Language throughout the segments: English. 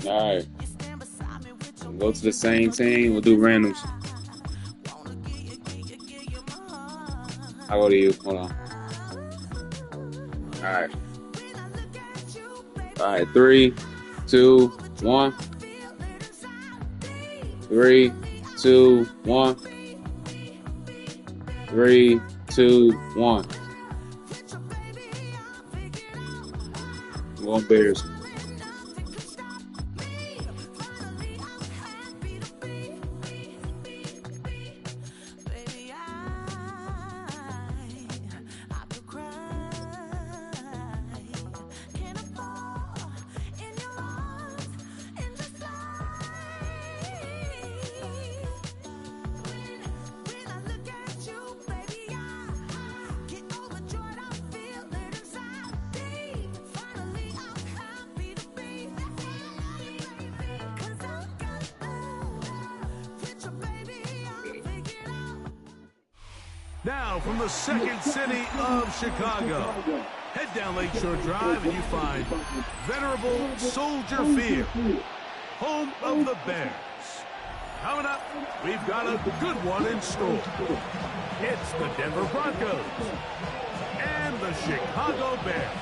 All right. Go to the same team. We'll do randoms. I'll go to you. Hold on. All right. All right. 3, 2, 1. 3, 2, 1. 3, 2, 1. I'm going Bears. Now, from the second city of Chicago, head down Lakeshore Drive and you find venerable Soldier Field, home of the Bears. Coming up, we've got a good one in store. It's the Denver Broncos and the Chicago Bears.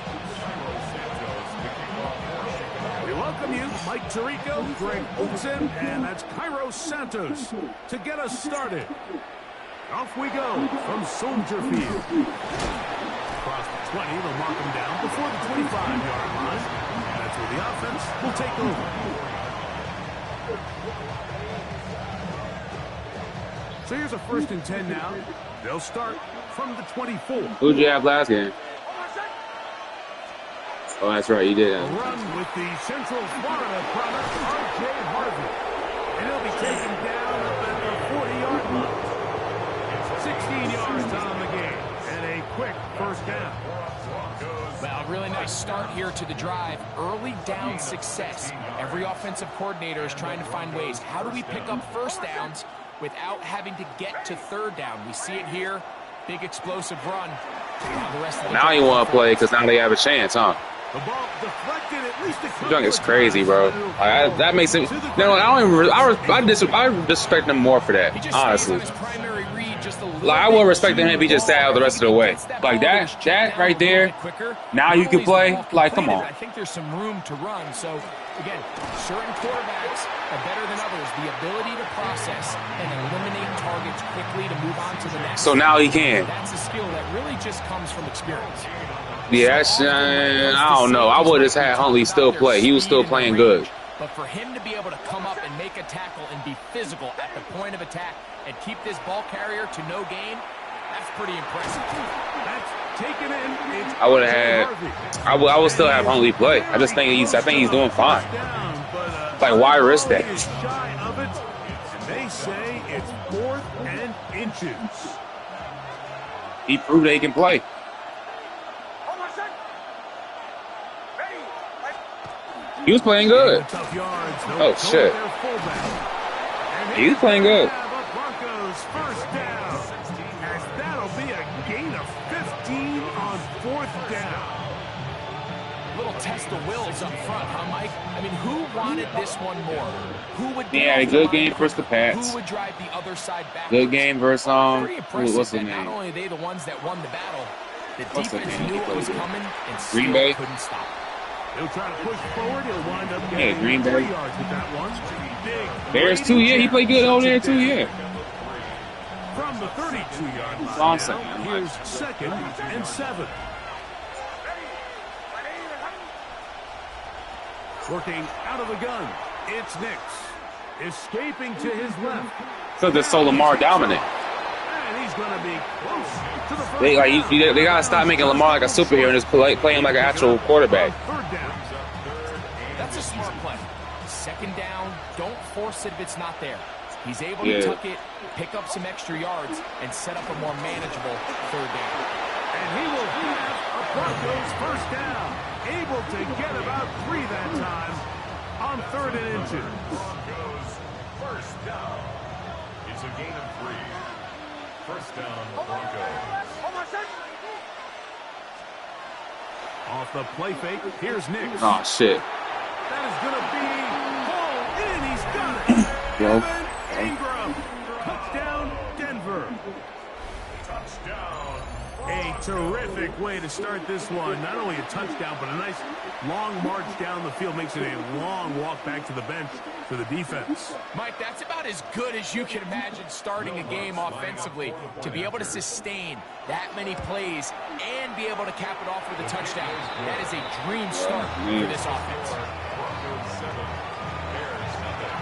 We welcome you, Mike Tirico, Greg Olson, and that's Cairo Santos to get us started. Off we go from Soldier Field. Across the 20, they'll mark him down before the 25-yard line. That's where the offense will take over. So here's a 1st and 10 now. They'll start from the 24. Who'd you have last game? Oh, that's right, you did. A run with the Central Florida product, R.J. Harvey. And he'll be taken down up at the 40-yard line. 16 yards on the game, and a quick 1st down. Well, really nice start here to the drive. Early down success. Every offensive coordinator is trying to find ways. How do we pick up 1st downs without having to get to 3rd down? We see it here. Big explosive run. Now you want to play because now they have a chance, huh? The ball deflected at least a couple Junk is crazy, bro. Like, that makes it. No, I don't even. I respect him more for that, honestly. Like, I would respect him if he just sat out the rest of the way. Like that right there. Now you can play. Like, come on. I think there's some room to run. So, again, certain quarterbacks are better than others. The ability to process and eliminate targets quickly to move on to the next. So now he can. That's a skill that really just comes from experience. Yeah, that's, I don't know. I would have had Huntley still play. He was still playing good. But for him to be able to come up and make a tackle and be physical at the point of attack and keep this ball carrier to no gain, that's pretty impressive. That's taken in. I would have had. I would still have Huntley play. I just think he's doing fine. Like, why risk that? Shy of it, and they say it's 4th and inches. He proved that he can play. He was playing good. Oh, shit. He was playing good. Broncos 1st down. As that'll be a gain of 15 on 4th down. Little test of wills up front, huh, Mike? I mean, who wanted this one more? Who would be a good game versus the Pats. Who would drive the other side back? Good game versus what's the name? Not only are they the ones that won the battle, the defense knew it was coming and still Green Bay couldn't stop it. He'll try to push forward. He'll wind up getting Green Bay 3 yards with that one. Bears too. Yeah, he played good over there too. Yeah. From the 32-yard line. Awesome. Here's 2nd and 7. Working out of the gun, it's Nix. Escaping to his left. So they're so Lamar dominant. And he's going to be close to the first They down. they gotta stop making Lamar like a superhero and just play him like an actual quarterback. Third down. That's a smart play. Second down, don't force it if it's not there. He's able to tuck it, pick up some extra yards, and set up a more manageable third down. And he will have a Broncos first down. Able to get about 3 that time on 3rd and inches. Broncos first down. It's a gain of 3. First down, Broncos. Off the play fake, here's Nix. Oh shit. That is going to be hauled in. He's got it. Evan Ingram. Touchdown, Denver. Touchdown. A terrific way to start this one. Not only a touchdown, but a nice long march down the field. Makes it a long walk back to the bench for the defense. Mike, that's about as good as you can imagine starting a game offensively. To be able to sustain that many plays and be able to cap it off with a touchdown. That is a dream start for this offense. Broncos 7. Bears nothing.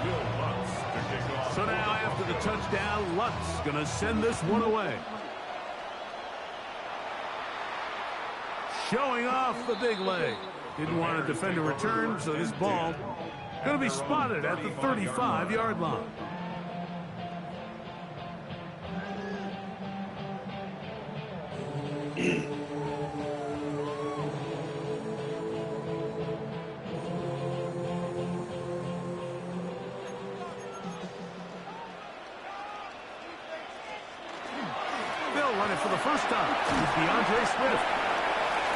Will Lutz to kick off. So now after the touchdown, Lutz going to send this one away. Showing off the big leg. Didn't want to defend a return, so this ball going to be spotted at the 35-yard line. They'll run it for the first time. It's DeAndre Swift.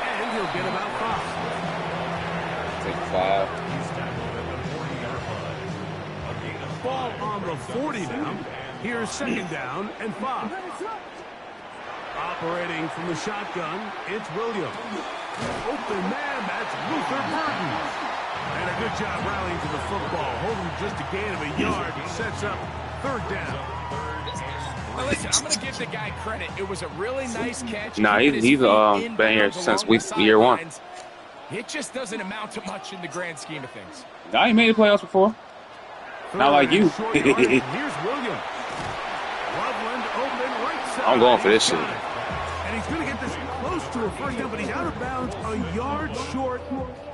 And he'll get about 5. Take 5. He's tackled at the 40-yard line. A gain of 5. Ball on the 40 now. Here's 2nd down and 5. Operating from the shotgun, it's Williams. Open man, that's Luther Burden. And a good job rallying to the football. Holding just a gain of a yard. Sets up 3rd down. Now listen, I'm going to give the guy credit. It was a really nice catch. Nah, he's been here since year 1. It just doesn't amount to much in the grand scheme of things. Nah, he made the playoffs before. Not like you. Here's Williams. Loveland open right side. I'm going for this shit. And he's going to get this close to a first down, but he's out of bounds a yard short,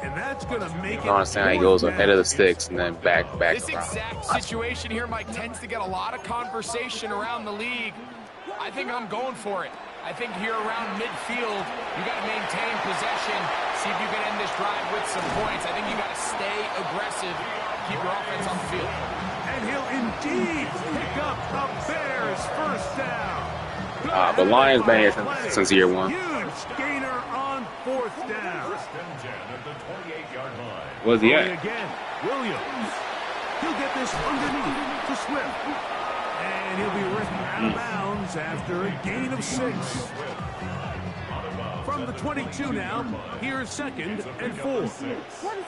and that's going to make it. I don't understand how he goes ahead of the sticks and then back This around. exact situation here, Mike, tends to get a lot of conversation around the league. I think I'm going for it. I think here around midfield, you got to maintain possession, see if you can end this drive with some points. I think you got to stay aggressive, keep your offense on the field. And he'll indeed pick up the Bears' first down. But Lions been here since year 1. Huge gainer on 4th down. First and 10 at the 28-yard line. Where's he Going at? again, Williams. He'll get this underneath to Swift. And he'll be written out of bounds after a gain of 6. From the 22 now, here's 2nd and 4. Brings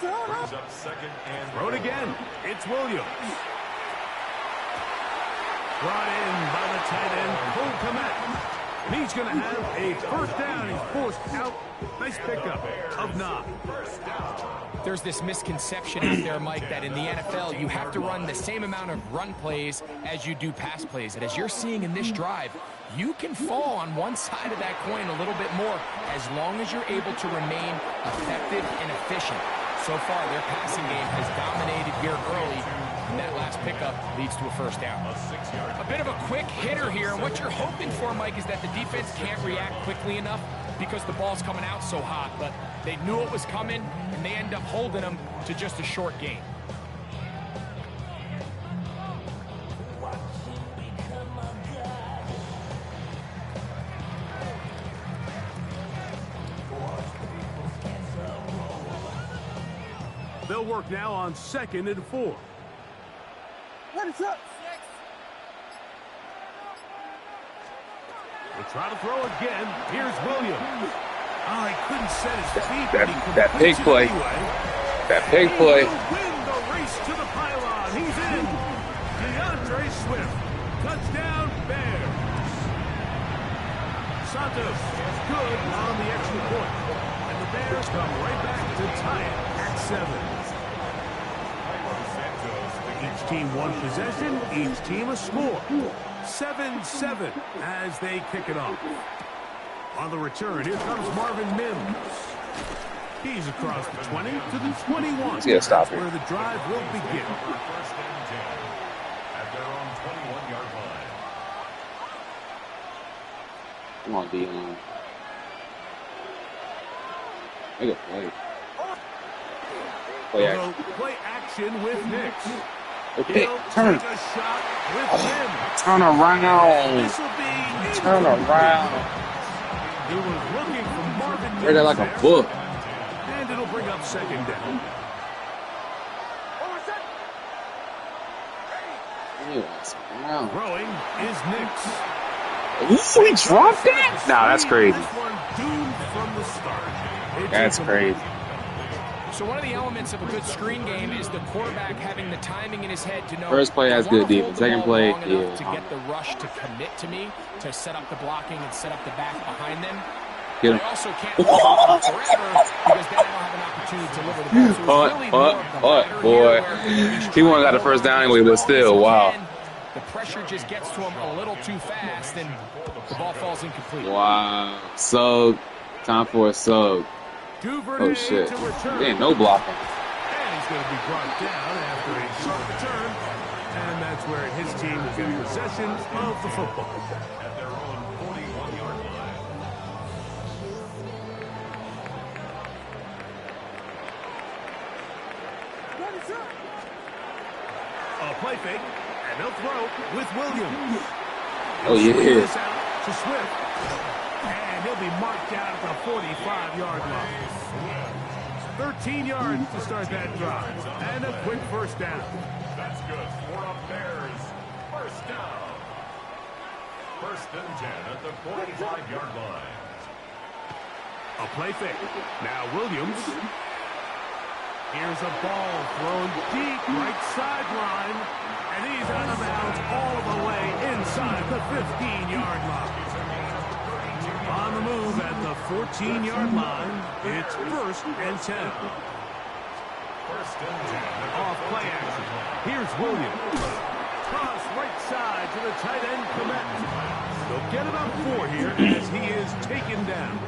up 2nd and Thrown again, it's Williams. Brought in by the tight end, Cole Kmet. He's going to have a first down. He's forced out. Nice pickup of 9. There's this misconception out there, Mike, that in the NFL, you have to run the same amount of run plays as you do pass plays. And as you're seeing in this drive, you can fall on one side of that coin a little bit more as long as you're able to remain effective and efficient. So far, their passing game has dominated here early, and that last pickup leads to a first down. A bit of a quick hitter here, and what you're hoping for, Mike, is that the defense can't react quickly enough because the ball's coming out so hot, but they knew it was coming, and they end up holding them to just a short gain. They'll work now on 2nd and 4. They'll try to throw again. Here's Williams. Oh, he couldn't set his feet. but he That pig completes it play. anyway. That pig He play. will win the race to the pylon. He's in. DeAndre Swift. Touchdown, Bears. Santos is good on the extra point. And the Bears come right back to tie it at 7. Each team one possession, each team a score. 7-7 as they kick it off. On the return, here comes Marvin Mims. He's across the 20 to the 21. Yeah, stop That's where the drive will begin. First and 10 at their own 21-yard line. Come on, D-line. Make a play. Play action. Play action with Nix. Okay, He'll turn. take a shot with him. Turn around. This will be Turn around. He was looking for Marvin Mims Read that like a there. book. And it'll bring up second down. Yes, wow. Throwing is Nix. Ooh, he dropped that? Nah, that's crazy. This one doomed from the start. That's crazy. So one of the elements of a good screen game is the quarterback having the timing in his head to know. First play has I wanna good defense. hold the Second ball play, long enough yeah. to get the rush to commit to me, to set up the blocking and set up the back behind them. Get him. I also can't hold the ball forever because then I don't have an opportunity to deliver the ball. So it's really more of the latter boy. here where he's He won't got the trying first to down hold anyway, as but still, long as he wow. can. The pressure just gets to him a little too fast, and the ball falls incomplete. Wow. So, time for a sub. Duvernay Oh, shit. to return. There ain't no blocking. And he's going to be brought down after a short return. And that's where his team will get possession of the football. At their own 41-yard line. A play fake, and they'll throw with Williams. Oh, yeah. This out to Swift. And he'll be marked down at the 45-yard line. 13 yards to start that drive. And a quick first down. That's good for the Bears. First down. First and 10 at the 45-yard line. A play fake. Now Williams. Here's a ball thrown deep right sideline. And he's out of bounds all the way inside the 15-yard line. On the move at the 14-yard line, it's first and 10. First and 10. Off play action. Here's Williams. Cross right side to the tight end, Komet. They'll get about 4 here as he is taken down.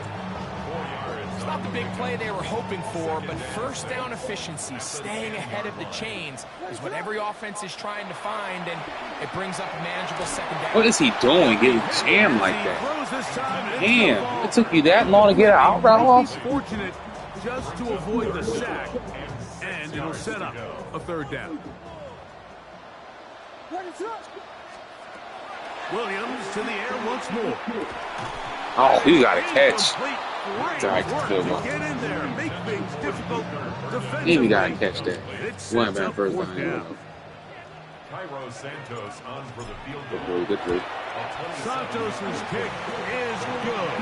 It's not the big play they were hoping for, but first down efficiency, staying ahead of the chains, is what every offense is trying to find, and it brings up a manageable second down. What is he doing getting jammed like He that? throws this time, and it's the Damn, ball. it took you that long to get an out route off? Fortunate just to avoid the sack, and it'll set up a third down. Williams to the air once more. Oh, you got to catch. Great Sorry, work still to going. get in there, make things difficult defensively. Maybe got to catch that. It Went sets back up first fourth down. down. Cairo Santos on for the field Good goal. play, good play. Santos' kick is good.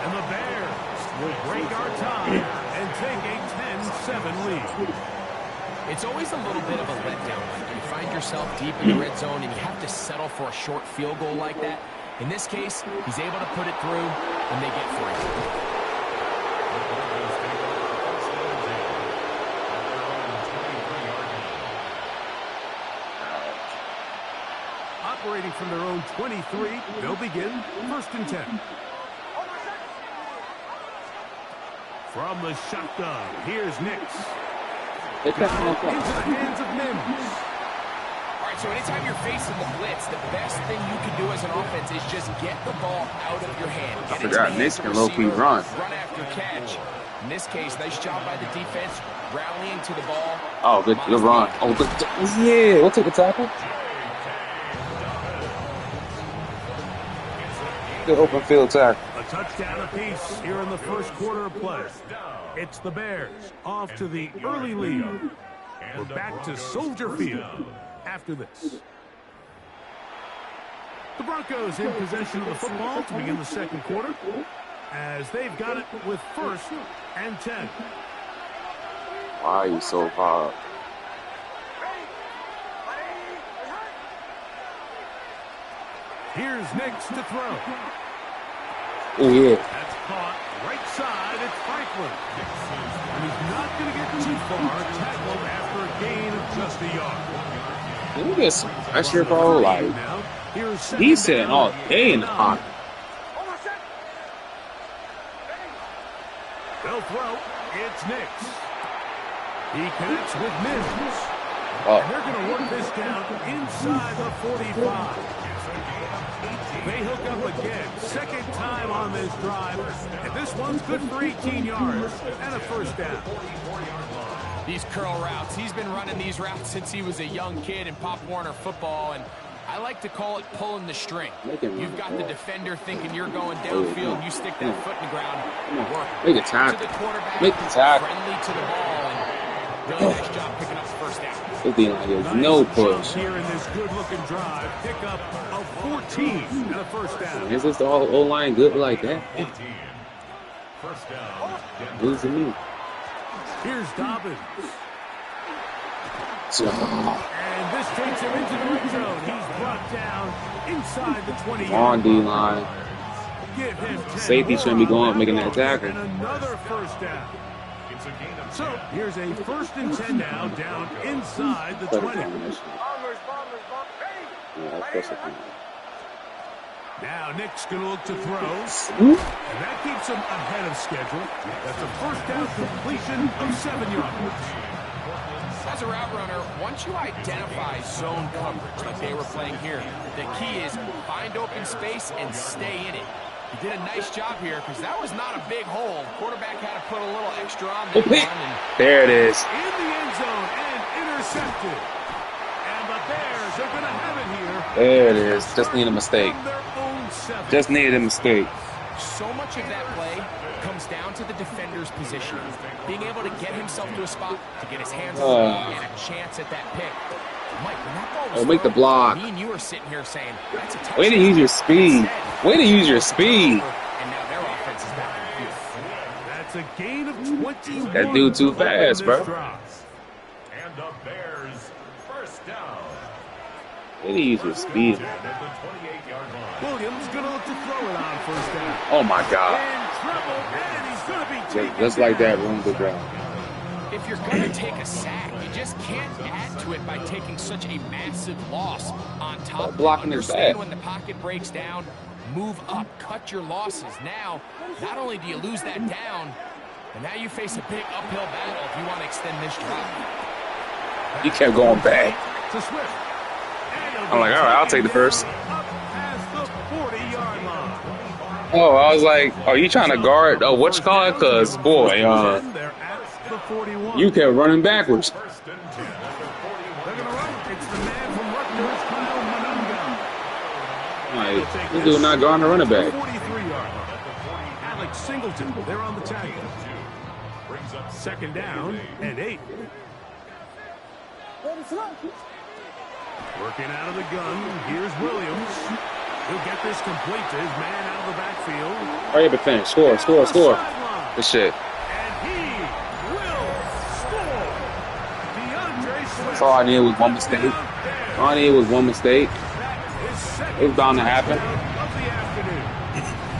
And the Bears will break our tie and take a 10-7 lead. It's always a little bit of a letdown. You find yourself deep in the red zone and you have to settle for a short field goal like that. In this case, he's able to put it through, and they get 3. Operating from their own 23, they'll begin first and 10. From the shotgun, here's Nix. Hit that Into one. the hands of Mims. All right, so anytime you're facing the blitz, the best thing you can do as an offense is just get the ball out of your hand. Get into forgot the Nix hands of can the low-key receiver, run. Run after catch. In this case, nice job by the defense, rallying to the ball. Oh, good run. Oh, good. Yeah, we'll take a tackle. Good open field tackle. A touchdown apiece here in the first quarter of play. It's the Bears off to the early lead. We're back to Soldier Field after this. The Broncos in possession of the football to begin the second quarter as they've got it with first and 10. Why are you so hard? Here's Nix to throw. Oh, yeah. That's caught right side. It's Franklin. Franklin. And he's not going to get too far, tackled after a gain of just a yard. Let me get some pressure, bro. Like, he's sitting all day in the pocket. They'll throw. It's Nix. He connects with Mims. Oh. And they're going to work this down inside the 45. They hook up again. Second time on this drive. And this one's good for 18 yards and a first down. These curl routes. He's been running these routes since he was a young kid in Pop Warner football, and I like to call it pulling the string. You've got the defender thinking you're going downfield, and you stick that foot in the ground. Make a tackle. Make the tackle. Friendly to the ball, and really nice job picking up the first down. There's no push. Here in this good-looking drive, pick up a 14 and a first down. Is this the whole O-line good like that? First down. Losing me. Here's Dobbins. So, And this takes him into the red zone. He's brought down inside the 20. on D-line. Give him 10 Safety shouldn't be going up making that tackle. and another first down. So here's a 1st and 10 now, down inside the 20. Now Nick's going to look to throw. And that keeps him ahead of schedule. That's a first down completion of 7 yards. As a route runner, once you identify zone coverage like they were playing here, the key is find open space and stay in it. He did a nice job here because that was not a big hole. Quarterback had to put a little extra on that one. And there it is. In the end zone and intercepted. And the Bears are going to have it here. There it is. Just need a mistake. From their own 7. Just needed a mistake. so much of that play comes down to the defender's position. Being able to get himself to a spot to get his hands on the ball and a chance at that pick. Mike, when that ball was make the block. Me and you were sitting here saying, that's a touchdown. Way to use your speed. Way to use your speed. And now their offense is back on the field. That's a gain of 21. That dude too fast, bro. And the Bears first down. Way to use your speed. At the 28-yard line. Williams going to look to throw it on first down. Oh my God. In trouble, and he's going to be taken Just like that, room good job. If you're going to take a sack, you just can't add to it by taking such a massive loss on top. Blocking his back. When the pocket breaks down, move up, cut your losses. Now, not only do you lose that down, but now you face a big uphill battle if you want to extend this drive. He kept going back. To Swift. I'm like, all right, I'll take the first. Up past the 40-yard line. Oh, I was like, are you trying to guard what you call it? Because, boy, They're at the 41. you kept running backwards. First and 10 at the 41. They're going to run. It's the man from Rutgers, Kyle Monunga. Like, this dude not guarding the running back. 43-yard line. Alex Singleton, they're on the tackle. Brings up Second down and 8. Working out of the gun. Here's Williams. He'll get this complete to his man out of the backfield. Hurry up and finish. Score, score, score. Good shit. And he will score. DeAndre Swift. That's all I needed was one mistake. All I needed was one mistake. It was bound to happen. Of the afternoon.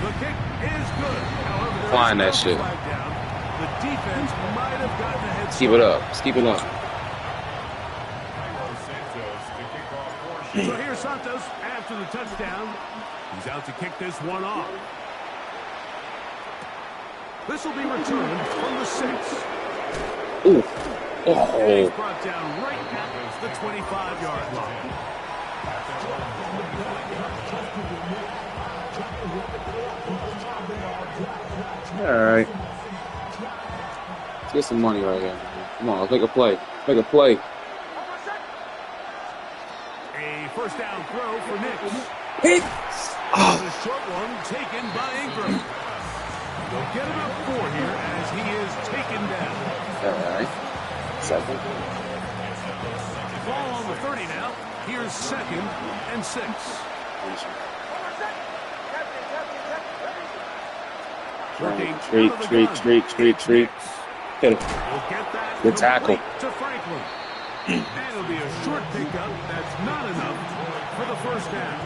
The kick is good. However, Flying that shit. the defense might have gotten a head start. Keep it up. Just keep it up. So here's Santos after the touchdown. He's out to kick this one off. This will be returned from the 6. Ooh. And he's Oh. brought down right at the 25-yard line. All right. Let's get some money right here. Come on, let's make a play. Make a play. A first down throw for Nick. Hit. Oh. The short one taken by Ingram. They'll get about 4 here as he is taken down. All right. Second. Ball on the 30 now. Here's 2nd and 6. Treat. Hit it. Good tackle. To Franklin. And it'll be a short pickup. That's not enough for the first down.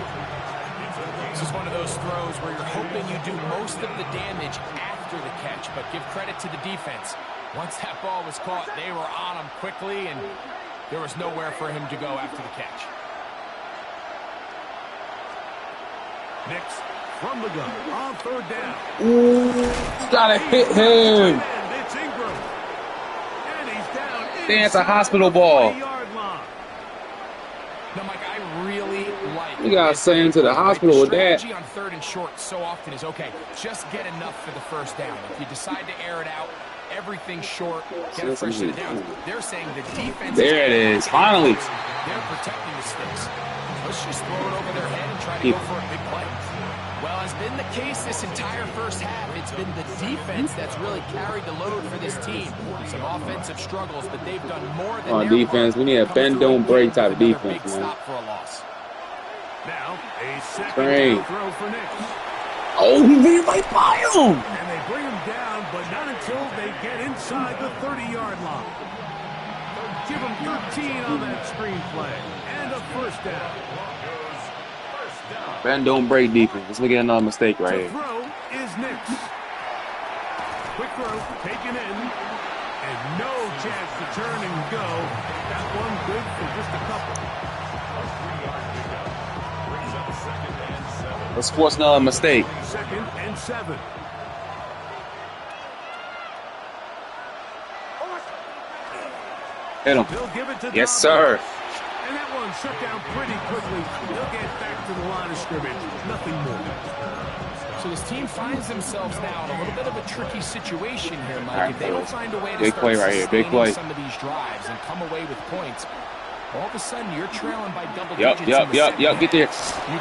This is one of those throws where you're hoping you do most of the damage after after the catch, but give credit to the defense. Once that ball was caught, they were on him quickly, and there was nowhere for him to go after the catch. Next, from the gun, on third down. Ooh, gotta hit him. It's Ingram. And he's down. It's a hospital ball. No, Mike, I really like You gotta send him to the hospital with that. Strategy on third and short so often is, okay, just get enough for the first down. If you decide to air it out, everything short, get it fresh to the downs. They're saying the defense. There it is, finally. They're protecting the sticks. Let's just throw it over their head and try to go for a big play. Well, has been the case this entire first half. It's been the defense that's really carried the load for this team. Some offensive struggles, but they've done more than on defense. We need a bend, don't break type of defense, man. Stop for a loss. Now, a second throw for Nick. Oh, he ran right by him. And they bring him down, but not until they get inside the 30-yard line. Give him 13 on that screenplay. And a first down. Bend, don't break defense. Let's make another mistake right here. The throw is Nick's. Quick throw taken in. And no chance to turn and go. That one good for just a couple. Let's force another mistake. 2nd and 7. Hit him. They'll give it to Yes, Dobbins. sir. And that one shut down pretty quickly. They'll get back to the line of scrimmage. Nothing more. So this team finds themselves now in a little bit of a tricky situation here, Mike. If they don't find a way to big start play right here. Big play. some of these drives and come away with points, all of a sudden you're trailing by double digits. Yep. Get there.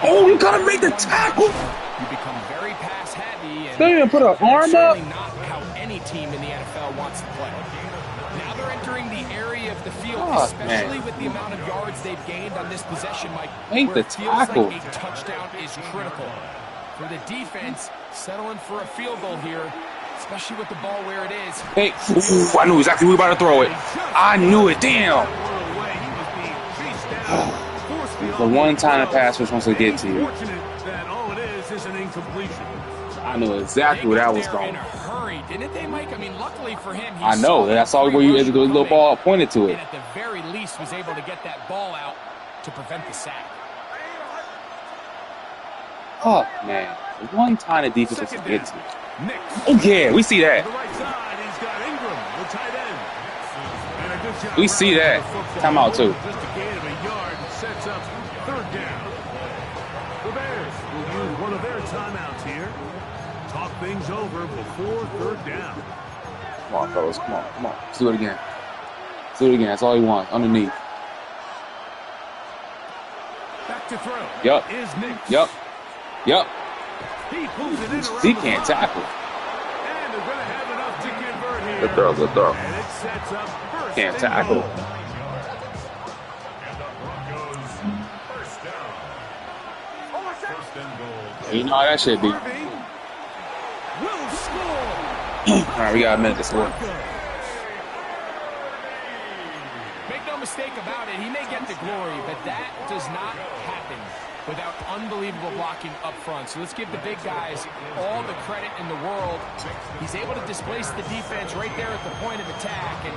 Oh, you gotta make the tackle. You become very pass heavy, and They didn't put an arm up. certainly not how any team in the NFL wants to play. Now they're entering the area of the field, especially with the amount of yards they've gained on this possession, Mike. Make where the it feels tackle. like a touchdown is critical. For the defense, settling for a field goal here, especially with the ball where it is. Hey, ooh, I knew exactly who was about to throw it. I knew it. Damn. The one time the pass was supposed to get to you. That all it is an incompletion. I knew exactly where that was going. In a hurry, didn't they, Mike? I mean, luckily for him, he I know. saw I saw where you the little ball pointed to and it. at the very least was able to get that ball out to prevent the sack. Oh, man. The one time the defense was supposed to get to you. Nick. Oh, yeah. We see that. To the right side, he's got Ingram, the tight end. And a good job We see that. Timeout, too. Just a gain of a yard sets up third down. The Bears will use one of their timeouts here. Talk things over before third down. Come on, fellas. Come on. Let's do it again. That's all he wants. Underneath. Back to throw. Yup. Is Nick. Yup. He pulls it in around He the can't line. tackle. And they're going to have enough to convert here. Good throw. And it sets up first Can't and tackle. goal. And the Broncos first down. First and goal. You know how that should be. Harvey will score. All right, we got a minute to score. Make no mistake about it, he may get the glory, but that does not happen without unbelievable blocking up front. So let's give the big guys all the credit in the world. He's able to displace the defense right there at the point of attack, and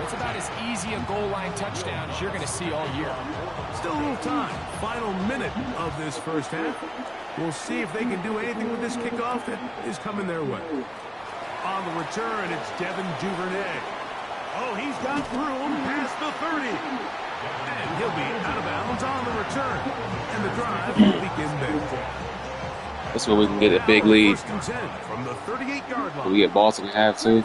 it's about as easy a goal line touchdown as you're going to see all year. Still a little time. Final minute of this first half. We'll see if they can do anything with this kickoff that is coming their way. On the return, it's Devin Duvernay. Oh, he's got room past the 30. And he'll be out of bounds on the return. And the drive will begin there. That's where we can get a big lead. First and 10 from the 38-yard line. We get Boston in half, too.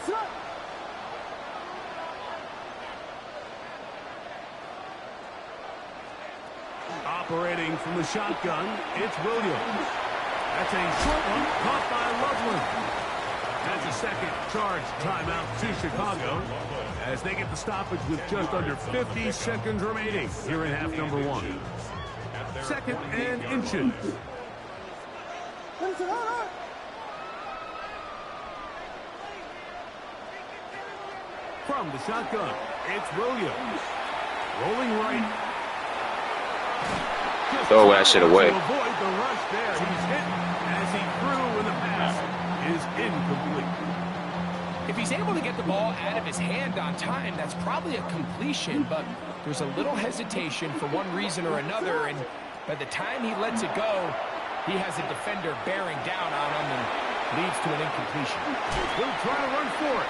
Operating from the shotgun, it's Williams. That's a short one caught by Loveland. That's a second charge timeout to Chicago as they get the stoppage with just under 50 seconds remaining here in half number one. 2nd and inches. From the shotgun, it's Williams. Rolling right. Throw that shit away. To avoid the rush there. He's hit as he threw, and the pass is incomplete. he's able to get the ball out of his hand on time. That's probably a completion, but there's a little hesitation for one reason or another, and by the time he lets it go, he has a defender bearing down on him and leads to an incompletion. He'll try to run for it.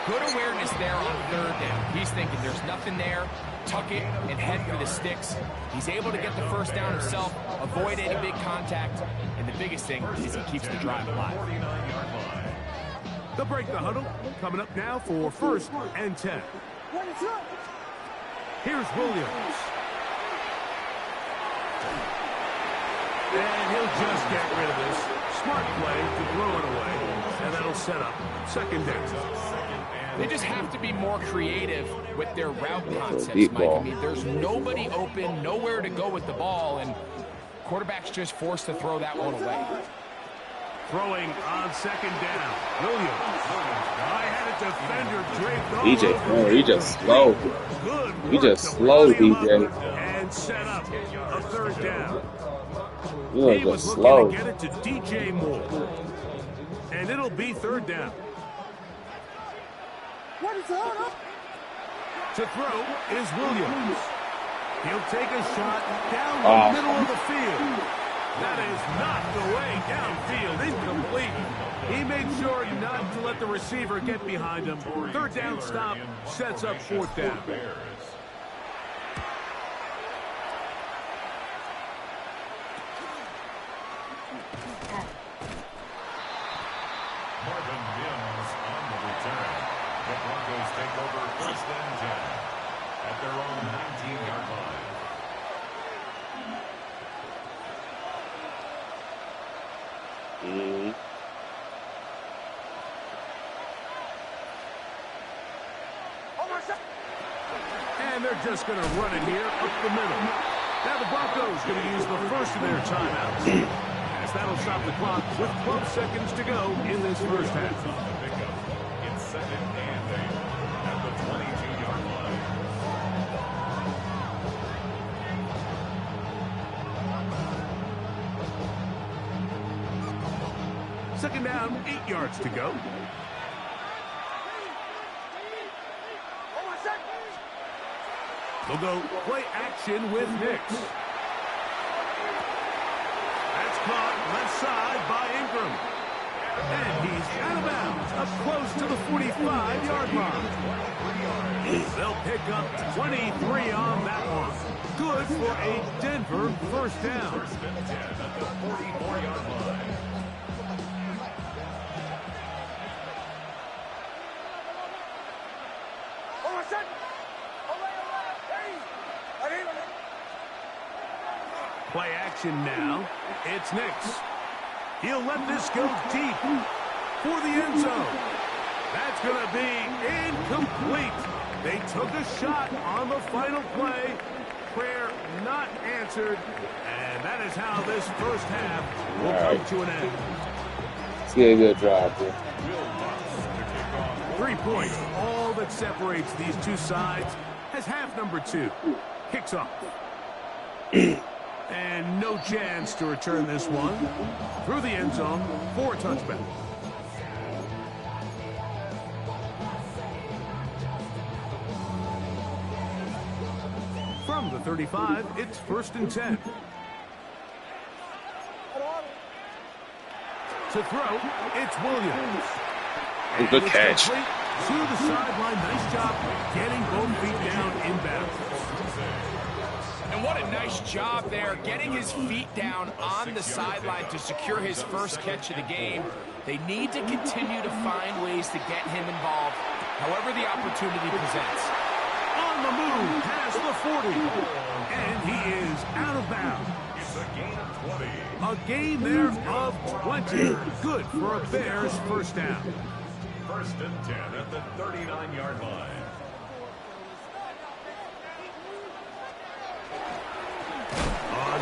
Good awareness there on third down. He's thinking there's nothing there, tuck it and head for the sticks. He's able to get the first down himself, avoid any big contact, and the biggest thing is he keeps the drive alive. They'll break the huddle. Coming up now for 1st and 10. Here's Williams. And he'll just get rid of this. Smart play to throw it away. And that'll set up 2nd down. They just have to be more creative with their route concepts, Mike. I mean, there's nobody open, nowhere to go with the ball, and quarterback's just forced to throw that one away. Throwing on 2nd down. Williams. I had a defender draped all DJ, over. he just slow. Good He work just to slow, rally him DJ. up and set up a 3rd down. He He was was just looking slow. to get it to DJ Moore. And it'll be 3rd down. To throw is Williams. He'll take a shot down the middle of the field. That is not the way downfield. Incomplete. He made sure not to let the receiver get behind him. 3rd down stop sets up 4th down. Marvin Mims on the return. The Broncos take over 1st and 10 at their own 19-yard line. And they're just going to run it here up the middle. Now the Broncos going to use the first of their timeouts. As that'll stop the clock with 12 seconds to go in this first half. It's 2nd and 8 at the 22-yard line. Second down, 8 yards to go. They'll go play action with Nix. That's caught left side by Ingram. And he's out of bounds, up close to the 45-yard line. They'll pick up 23 on that one. Good for a Denver 1st down. 1st and 10 at the 44-yard line. Play action now. It's Nix. He'll let this go deep for the end zone. That's going to be incomplete. They took a shot on the final play. Prayer not answered. And that is how this first half will come to an end. Let's get a good drive, bro. 3 points, all that separates these two sides, as half number 2 kicks off. And no chance to return this one. Through the end zone for a touchback. From the 35, it's 1st and 10. To throw, it's Williams. Good catch. To the sideline, nice job getting both feet down inbound. And what a nice job there, getting his feet down on the sideline to secure his first catch of the game. They need to continue to find ways to get him involved, however the opportunity presents. On the move, past the 40. And he is out of bounds. It's a gain of 20. A gain there of 20. Good for a Bears 1st down. 1st and 10 at the 39-yard line.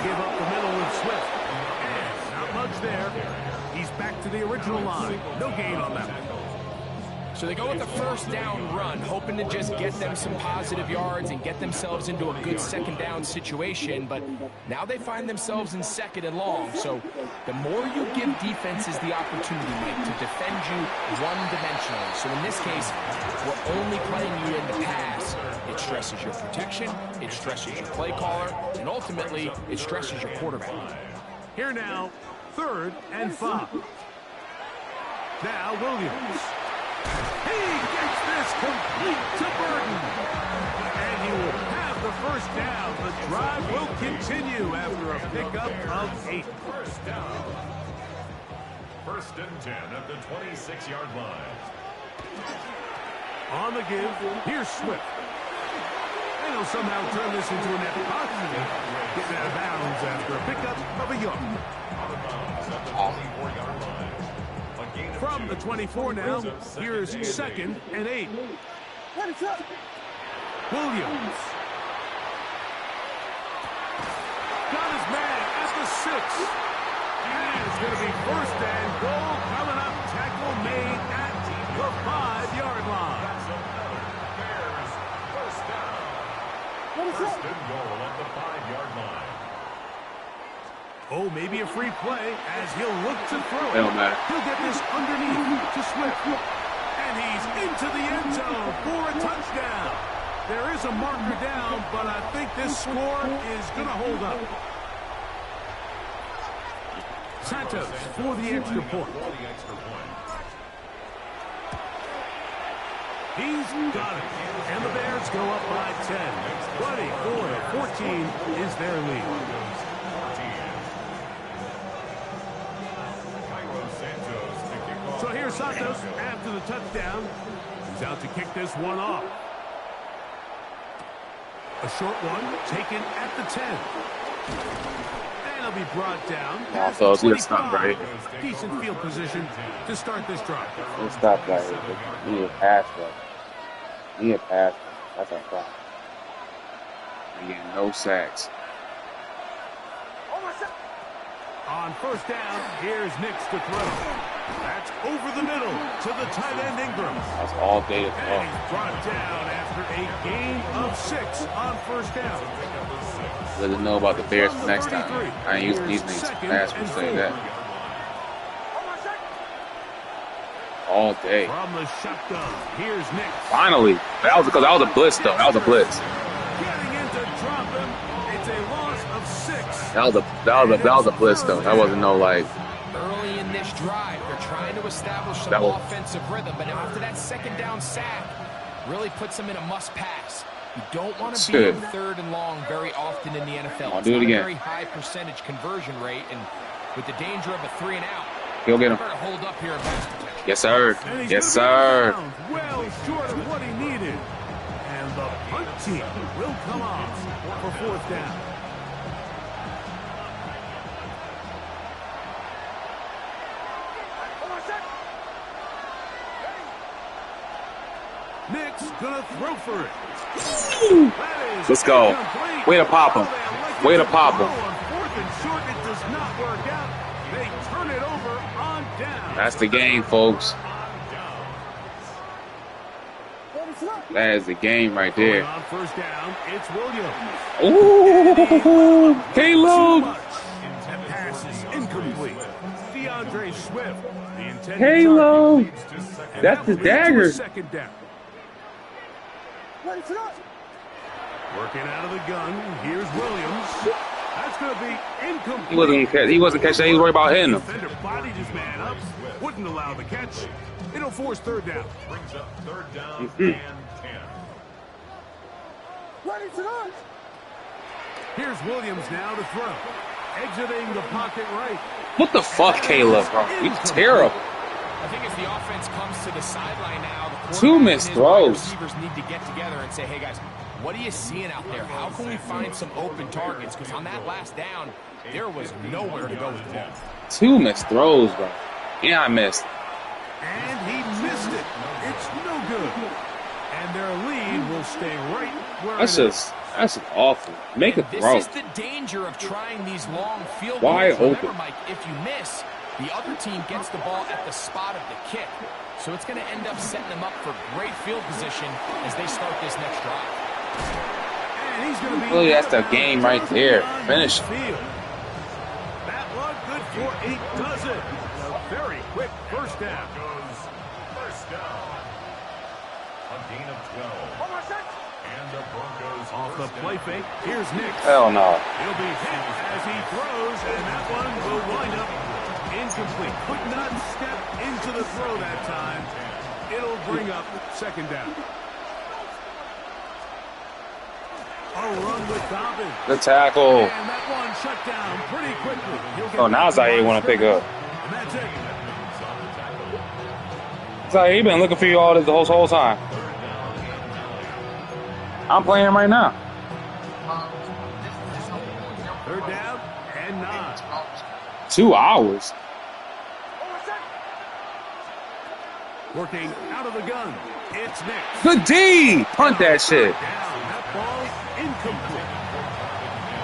Give up the middle with Swift. And not much there. He's back to the original line. No gain on that one. So they go with the first down run, hoping to just get them some positive yards and get themselves into a good second down situation, but now they find themselves in second and long. So the more you give defenses the opportunity, Mike, to defend you one-dimensionally. So in this case, we're only playing you in the pass. It stresses your protection, it stresses your play caller, and ultimately, it stresses your quarterback. Here now, 3rd and 5. Now Williams. He gets this complete to Burton. And he will have the first down. The drive will continue after a pickup of 8. First down. 1st and 10 at the 26-yard line. On the give, here's Swift. And he'll somehow turn this into a net positive. Getting out of bounds after a pickup of a yard. Out of bounds at the 24-yard line. From the 24 now, here's 2nd and 8. Williams. Got his man at the 6. And it's going to be 1st and goal coming up. Tackle made at the 5-yard line. Bears, 1st down. 1st and goal at the 5-yard line. Oh, maybe a free play as he'll look to throw it. Don't matter. He'll get this underneath to Swift. And he's into the end zone for a touchdown. There is a marker down, but I think this score is going to hold up. Santos for the extra point. He's got it. And the Bears go up by 10. 24-14 is their lead. So here's Santos after the touchdown. He's out to kick this one off. A short one taken at the 10. And he'll be brought down. So it's gonna stop right. Decent field position to start this drive. Let's stop right here. We need a pass rush. We need a pass rush. That's our problem. We're getting no sacks. On 1st down, here's Nix to throw. That's over the middle to the tight end Ingram. That's all day to And throw. he's brought down after a gain of 6 on 1st down. Let us know about the Bears for next time. I ain't using these names pass per se that. All day. From the shotgun, here's Nix. Finally. That was because that was a blitz though. That was a blitz. Getting in to drop him. It's a loss of 6. That was a blitz though. That wasn't no like. Early in this drive, they're trying to establish some offensive rhythm, but now after that 2nd down sack, really puts them in a must-pass. You don't want to be in 3rd and long very often in the NFL. I'll do it again. A very high percentage conversion rate, and with the danger of a 3 and out, He'll get him. better hold up here in pass protection. Yes, sir. Yes, sir. Well short of what he needed. And the punt team will come off for 4th down. Nick's gonna throw for it. Let's go. Way to pop him. Way to pop him. On 4th and short, it does not work out. They turn it over on down. That's the game, folks. That is the game right there. On 1st down, it's Williams. Ooh, Caleb. That pass is incomplete. DeAndre Swift. The intended Halo. target leads to second. That's the That leads to a dagger. 2nd down. Working out of the gun. Here's Williams. That's going to be incomplete. He wasn't catching that. He was worried about hitting him. Defender bodied his man up. Wouldn't allow the catch. It'll force 3rd down. Brings up 3rd down and 10. Here's Williams now to throw. Exiting the pocket right. What the fuck, Caleb, bro? He's terrible. I think as the offense comes to the sideline now, the Two quarterback missed and his wide throws. receivers need to get together and say, hey, guys, what are you seeing out there? How can we find some open targets? Because on that last down, there was nowhere to go with the ball. 2 missed throws, bro. Yeah, I missed. And he missed it. It's no good. And their lead will stay right where That's it is. just awful. Make a This throw. is the danger of trying these long field Wide goals. Remember, open. Mike, if you miss, The other team gets the ball at the spot of the kick, so it's going to end up setting them up for great field position as they start this next drive. And he's going to be really, that's the game right there. Finish. That one good for 8 dozen. A very quick first down. First down. A gain of 12. And the Broncos Off the play fake, here's Nick. Hell no. He'll be hit as he throws, and that one will wind up incomplete. Could not step into the throw that time. It'll bring up second down. A run with Dobbins. The tackle. And that one shut down pretty quickly. Oh, now Zaire want to pick up. And that's it. Zaire, he been looking for you all this the whole time. I'm playing right now. Third down and 9. 2 hours. Working out of the gun. It's Nick. Good D. Punt that shit. Down. That ball incomplete.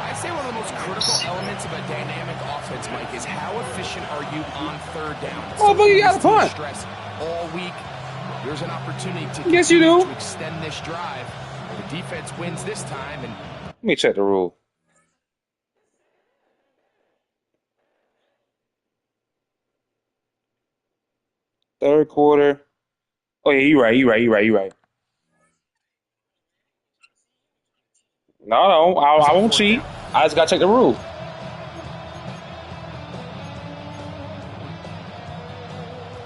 I'd say one of the most critical elements of a dynamic offense, Mike, is how efficient are you on third down. Oh, but you got a punt. Stress all week. There's an opportunity to Yes, you do. to extend this drive. The defense wins this time, and Let me check the rule. Third quarter. Oh, yeah, you're right. No, I won't cheat. I just got to check the rule.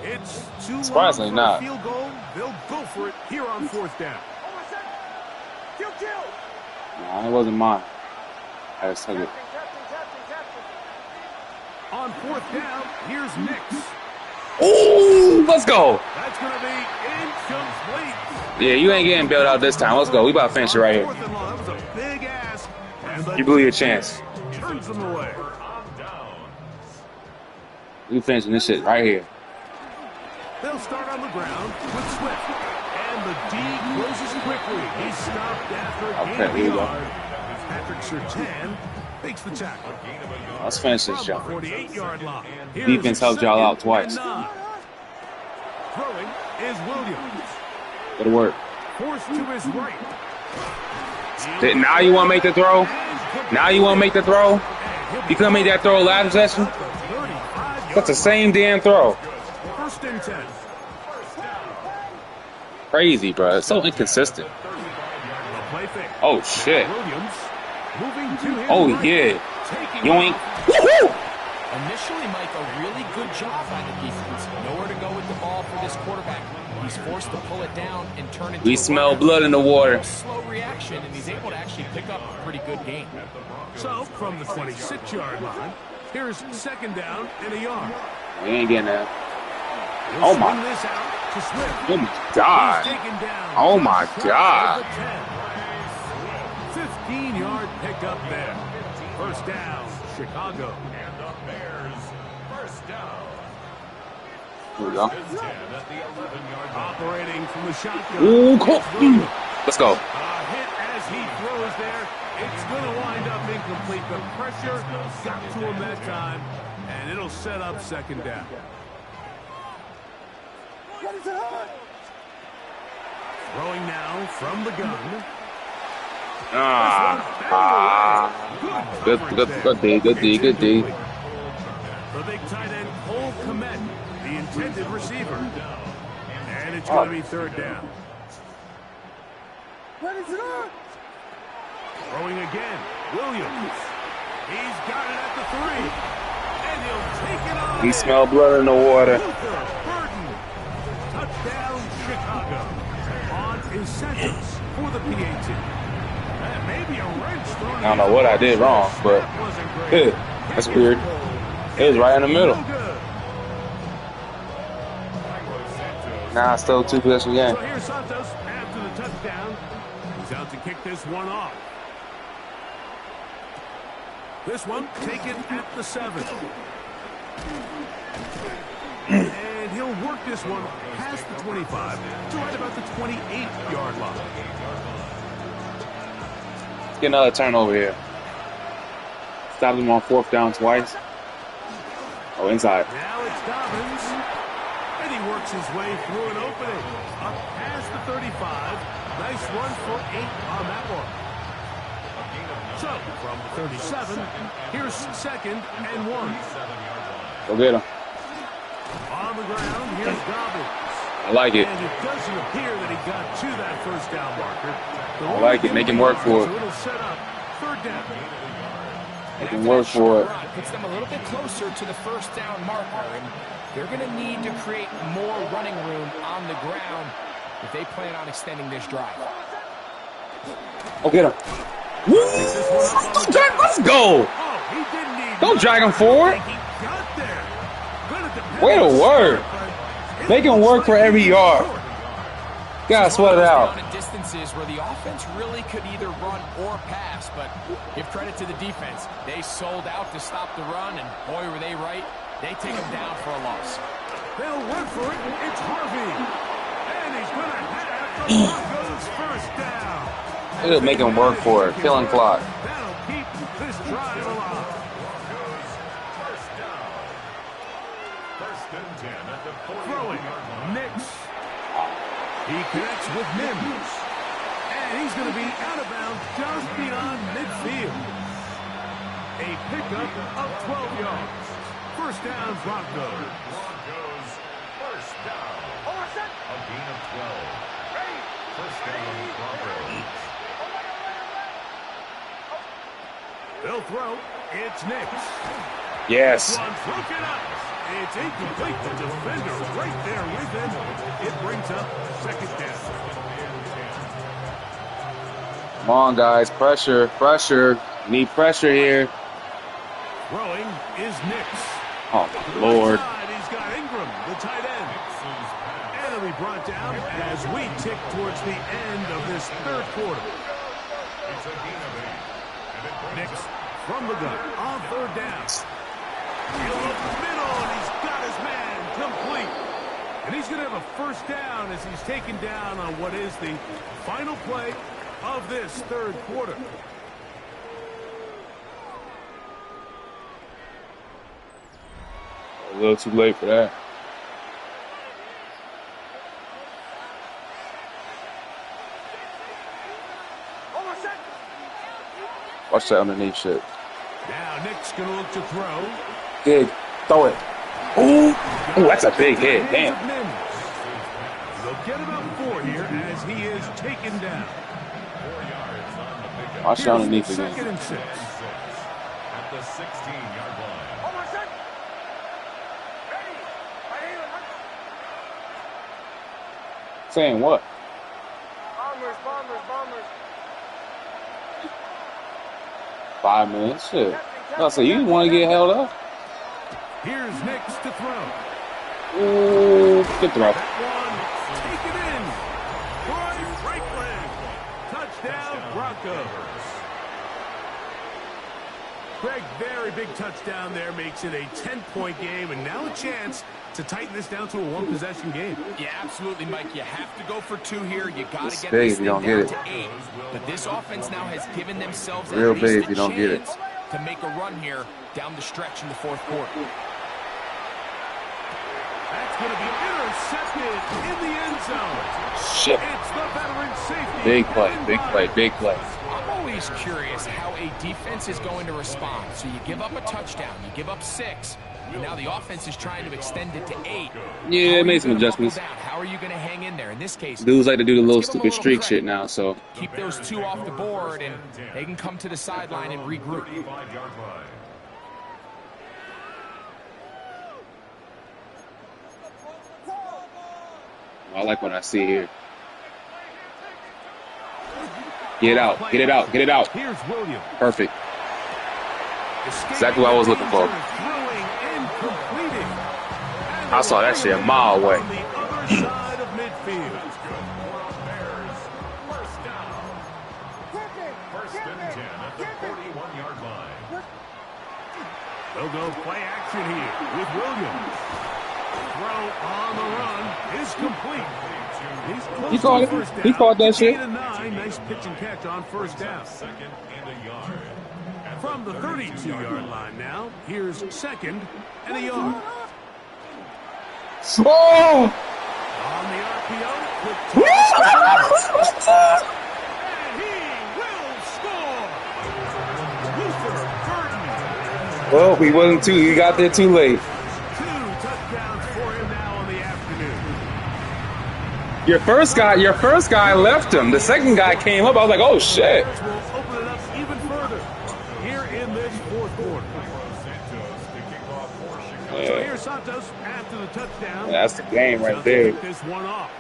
It's too Surprisingly long for not. a field goal. They'll go for it here on fourth down. No, it wasn't mine. I just took it. On fourth down, here's Nix. Ooh, let's go. That's going to be incomplete. Yeah, you ain't getting bailed out this time. Let's go. We about to finish it right here. Fourth and long. That was a big ask. And the You blew your chance. turns them away. We finishing this shit right here. They'll start on the ground with Swift. And the D closes quickly. He's stopped after a gain Okay, of a here you go. yard. Patrick Surtain makes the tackle. Let's finish this From jump. the 48-yard line. Here's Defense helped y'all out second twice. and 9. Throwing is Williams. Good work. Forced to his right. Now you want to make the throw? Now you want to make the throw? You couldn't make that throw last possession? That's the same damn throw. First and 10. Crazy, bro. It's so inconsistent. The play fake. Oh, shit. Williams moving to his Oh, right. yeah. Taking Yoink. off. Woohoo! initially, Mike, a really good job by the defense. Nowhere to go with the ball for this quarterback. He's forced to pull it down and turn it. We smell blood in the water. Slow reaction, and he's able to actually pick up a pretty good gain. So, from the 26-yard line, here's second down and a yard. We ain't getting that. He'll Oh, my. swing this out to Swift. Oh, my God. He's taken down. Oh, my God. 15-yard pickup there. First down, Chicago. And the Bears, first down. Here we go. 10 at the 11-yard line. Operating from the shotgun. Ooh, cool. It's Williams. Let's go. A hit as he throws there. It's going to wind up incomplete. The pressure got to him that time, and it'll set up second down. Throwing now from the gun. Good D. The big tight end, Cole Kmet, the intended receiver. And it's going to be third down. Throwing again, Williams. He's got it at the 3. And he'll take it on. He smelled blood in the water. Luther Burden. Touchdown, Chicago. On his sentence for the PAT. That may be a wrench thrown. I don't know what I did wrong, but that's weird. It was right in the middle. Now it's still 2 possession game. So here's Santos after the touchdown. He's out to kick this one off. This one taken at the 7. And he'll work this one past the 25 to right about the 28-yard line. Get another turnover here. Stop them on fourth down twice. Oh, inside. Now it's Dobbins. And he works his way through an opening. Up past the 35. Nice run for 8 on that one. So, from the 37, here's 2nd and 1. Go get him. On the ground, here's Dobbins. I like it. And it doesn't appear that he got to that first down marker. I like it. Make him work for it. So it'll set up 3rd down. Make him work for it. Puts them a little bit closer to the first down marker, and they're going to need to create more running room on the ground if they plan on extending this drive. Oh, get him. Woo! Let's go. Don't drag him forward. Way to work. They can work for every yard. Gotta sweat it out. Distances where the offense really could either run or pass, but give credit to the defense. They sold out to stop the run, and boy, were they right. They take him down for a loss. They'll run for it. It's Harvey. And he's going to have the Broncos first down. It'll make him work for it. Killing clock. That'll keep this drive alive. First down. 1st and 10 at the 40-yard line. Nix. He connects with Mims. And he's going to be out of bounds just beyond midfield. A pickup of 12 yards. First down, Broncos. Broncos first down. A gain of 12. First down, Broncos. They'll throw. It's Nix. Yes. One broken up. It's incomplete. The defender right there with him. It brings up 2nd down. Come on, guys. Pressure. Pressure. Need pressure here. Throwing is Nix. Oh, my Lord. He's got Ingram, the tight end. And he'll be brought down as we tick towards the end of this 3rd quarter. It's a gain of 8. Nix from the gun on 3rd down. He'll look the middle, and he's got his man complete. And he's going to have a first down as he's taken down on what is the final play of this 3rd quarter. A little too late for that. Watch that underneath shit. Now Nick's going to look to throw. Big. Throw it. Ooh. Ooh, that's a big hit. Damn. They'll get about 4 here as he is taken down. 4 yards on the pickup. Watch that underneath again. 2nd and 6. At the 16-yard line. Saying what? Bombers. 5 minutes. Shit. I say you want to get held up? Here's Nix to throw. Ooh, good throw. That one, take it in. Troy Franklin. Touchdown, Broncos. Greg, very big touchdown there, makes it a 10-point game, and now a chance to tighten this down to a 1-possession game. Yeah, absolutely, Mike. You have to go for 2 here. You got to get big this if you thing don't down get to 8. But this offense now has given themselves Real at big least if you a don't get it. chance to make a run here down the stretch in the 4th quarter. That's going to be intercepted in the end zone. Shit. It's the veteran safety. Big play. Big play. Big play. I'm always curious how a defense is going to respond. So you give up a touchdown, you give up 6, and now the offense is trying to extend it to 8. Yeah, it made some adjustments. How are you going to hang in there? In this case, Dudes like to do the little let's give them stupid a little streak credit. shit now, so. Keep those 2 off the board, and they can come to the sideline and regroup. 35-yard line. I like what I see here. Get it out. Get it out. Get it out. Here's Williams. Perfect. Exactly what I was looking for. I saw that shit a mile away. On the other side of midfield. Bears first down. 1st and 10 at the 41-yard line. They'll go play action here with Williams. Throw on the run is complete. He's close He caught to it. first down. He caught that shit. 8 and 9. Nice pitch and catch on first down. 2nd and a yard. From the 32-yard line now, here's 2nd and a yard. Oh! On the RPO, quick toss. And he will score. Luther Burden. Well, he wasn't too. He got there too late. 2 touchdowns for him now in the afternoon. Your first guy left him. The second guy came up. I was like, oh shit. Bears will open it up even further here in this 4th quarter. So here's Santos after the touchdown. That's the game right there. This one off.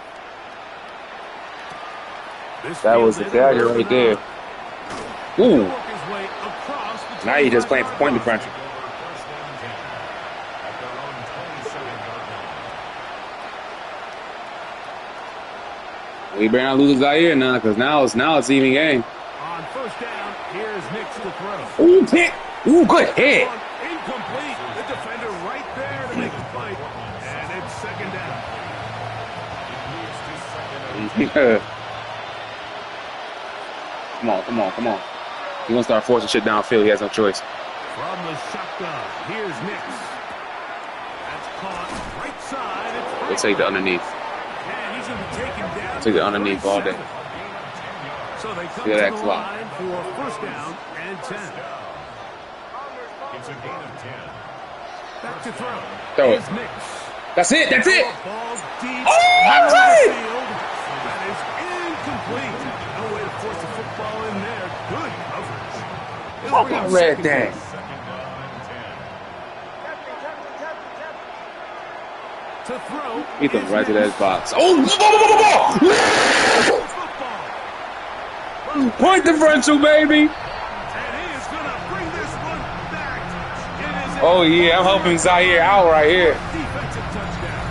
That was the dagger right there. Ooh. Now you're just playing for point differential. We better not lose Zaire now, because now it's even game. On 1st down, here's Nix to throw. Ooh, pick. Ooh, good hit. Incomplete. The defender right there to make the fight. And it's 2nd down. Come on. He's going to start forcing shit downfield. He has no choice. From the shotgun, here's Nix. That's caught right side. We'll take the underneath. And he's going to be taken down. Take the underneath all day. So they come Look at that to the clock. line for 1st down and 10. It's a gain of 10. Back to throw. Throw it. Here's Nix. That's it. Ball deep. Oh, that's it. Field. That is incomplete. No way to force the football in there. Good coverage. Fuck, I read that. To throw. He threw is right to Nix. that box. Oh, point differential, baby. And he is going to bring this one back. It is Oh, yeah, I'm helping Zaire out right here. defensive touchdown.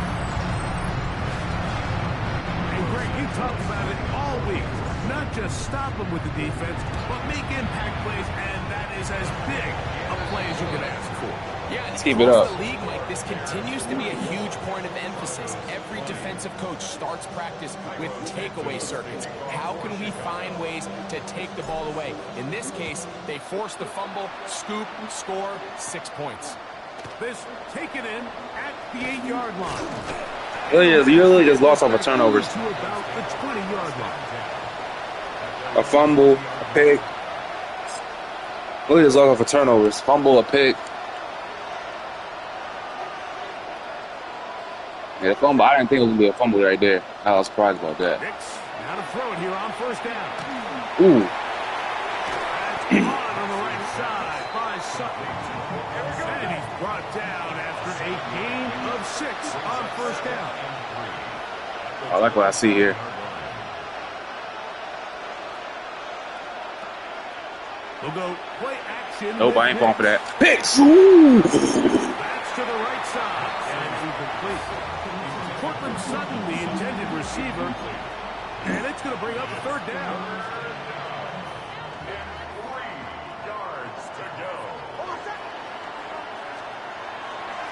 And Greg, you talked about it all week. Not just stop him with the defense, but make impact plays, and that is as big a play as you can ask for. Yeah, Let's keep it across up. the league, Mike, this continues to be a huge point of emphasis. Every defensive coach starts practice with takeaway circuits. How can we find ways to take the ball away? In this case, they force the fumble, scoop, score, 6 points. This taken in at the 8-yard line. You really just lost off of turnovers. To about the 20-yard line. A fumble, a pick. Really just lost off of turnovers. Fumble, a pick. Yeah, the fumble. I didn't think it was going to be a fumble right there. I was surprised about that. Nix, now to throw it here on 1st down. Ooh. That's on the right side by Sutton. And he's brought down after a gain of 6 on 1st down. I like what I see here. We'll go play action. Nope, I ain't falling for that. Picks! That's to the right side. And incomplete. Cortland Sutton, the intended receiver. And it's going to bring up 3rd down. 3 yards to go.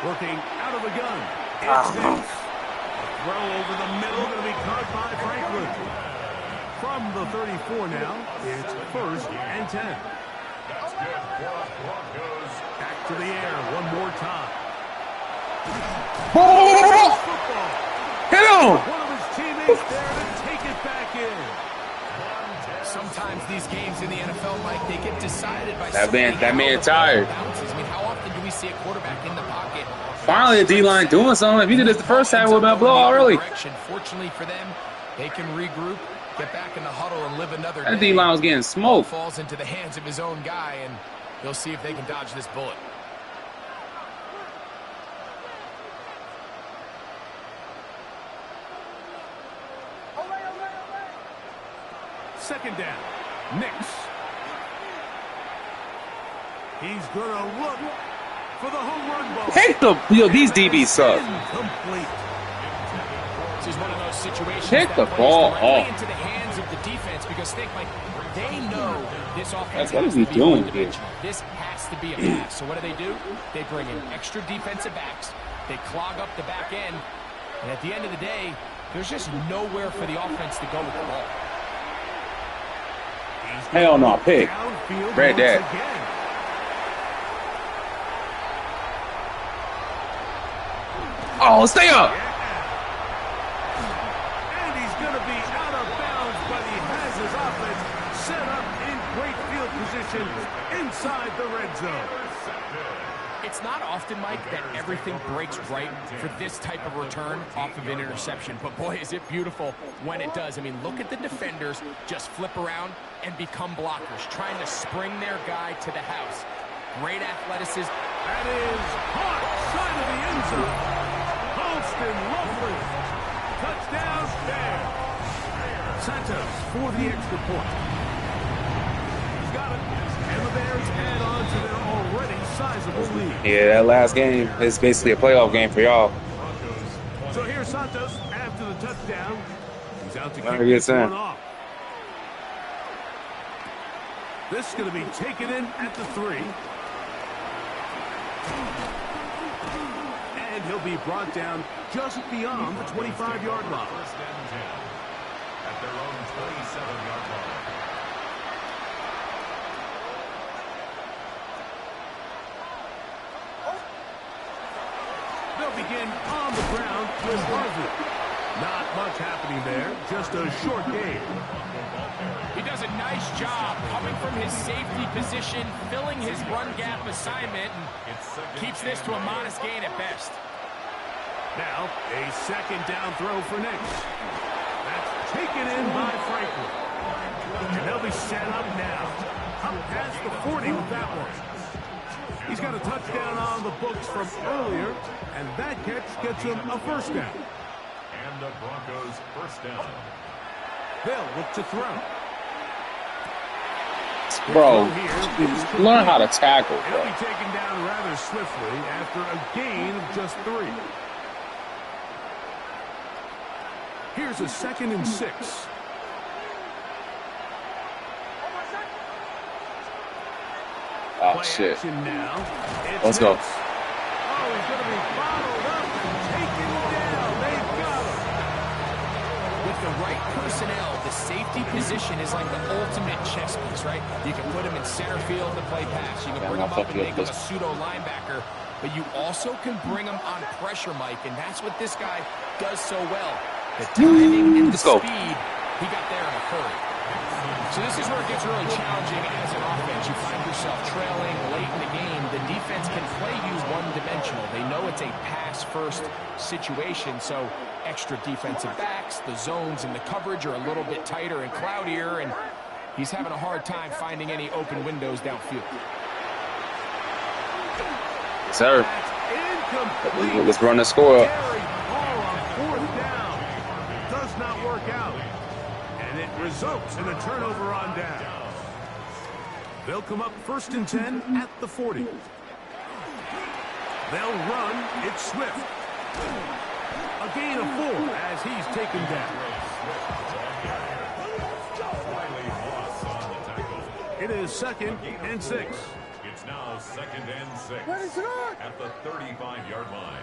Working out of the gun. It's Nix. Throw over the middle, going to be caught by Franklin. From the 34 now, it's 1st and 10. That's good for the Broncos. Back to the air one more time. Football. Hit him! One of his teammates there to take it back in. Sometimes these games in the NFL, Mike, they get decided by That man tired. bounces. I mean, how often do we see a quarterback in the pocket? Finally, the D-line doing something. If you did this the first time, it would have been a blowout early. Fortunately for them, they can regroup, get back in the huddle, and live another That day. D-line was getting smoked. Falls into the hands of his own guy, and he'll see if they can dodge this bullet. Second down. Nix. He's going to look for the home run ball. Take the... Yo, these DBs suck. Incomplete. This is one of those situations Take that the plays ball directly off. into the hands of the defense, because think, like, they know this offense What has is he to be doing one-dimensional. This has to be a pass. So what do? They bring in extra defensive backs. They clog up the back end. And at the end of the day, there's just nowhere for the offense to go with the ball. He's Hell no, pick. downfield Read once that. again. Oh, stay up. And he's going to be out of bounds, but he has his offense set up in great field position inside the red zone. It's not often, Mike, that everything breaks right for this type of return off of an interception. But, boy, is it beautiful when it does. I mean, look at the defenders just flip around and become blockers, trying to spring their guy to the house. Great athleticism. That is caught side of the end zone. Holston, lovely. Touchdown, Bears. Santos for the extra point. He's got it. And the Bears add on to their already sizable lead. Yeah, that last game is basically a playoff game for y'all. So here's Santos after the touchdown. He's out to Let kick me get this one in. off. This is going to be taken in at the 3. And he'll be brought down just beyond the 25-yard line. First and 10 at their own 27-yard line. They'll begin on the ground with Harvey. Not much happening there, just a short game. He does a nice job coming from his safety position, filling his run gap assignment, and keeps this to a modest gain at best. Now, a second down throw for Nix. That's taken in by Franklin. And they'll be set up now. Up past the 40 with that one. He's got a touchdown on the books from earlier, and that catch gets him a first down. And the Broncos first down. They'll look to throw. Bro, learn how to tackle, He'll bro. be taken down rather swiftly after a gain of just 3. Here's a 2nd and 6. Oh, Play shit. action now. It's Let's go. Nix. Oh, he's going to be followed up and taken down. They've got him. With the right personnel, the safety position is like the ultimate chess piece, right? You can put him in center field to play pass. You can bring him up and make him a pseudo linebacker. But you also can bring him on pressure, Mike, and that's what this guy does so well. The timing and the speed, he got there in a hurry. So this is where it gets really challenging as an offense. You find yourself trailing late in the game. The defense can play you one-dimensional. They know it's a pass-first situation, so extra defensive backs, the zones and the coverage are a little bit tighter and cloudier, and he's having a hard time finding any open windows downfield. Sir, Incomplete. let's run the score up. Carry ball on 4th down. Does not work out. And it results in a turnover on down. They'll come up 1st and 10 at the 40. They'll run. It's Swift. A gain of 4 as he's taken down. It is 2nd and 6. It's now 2nd and 6 at the 35-yard line.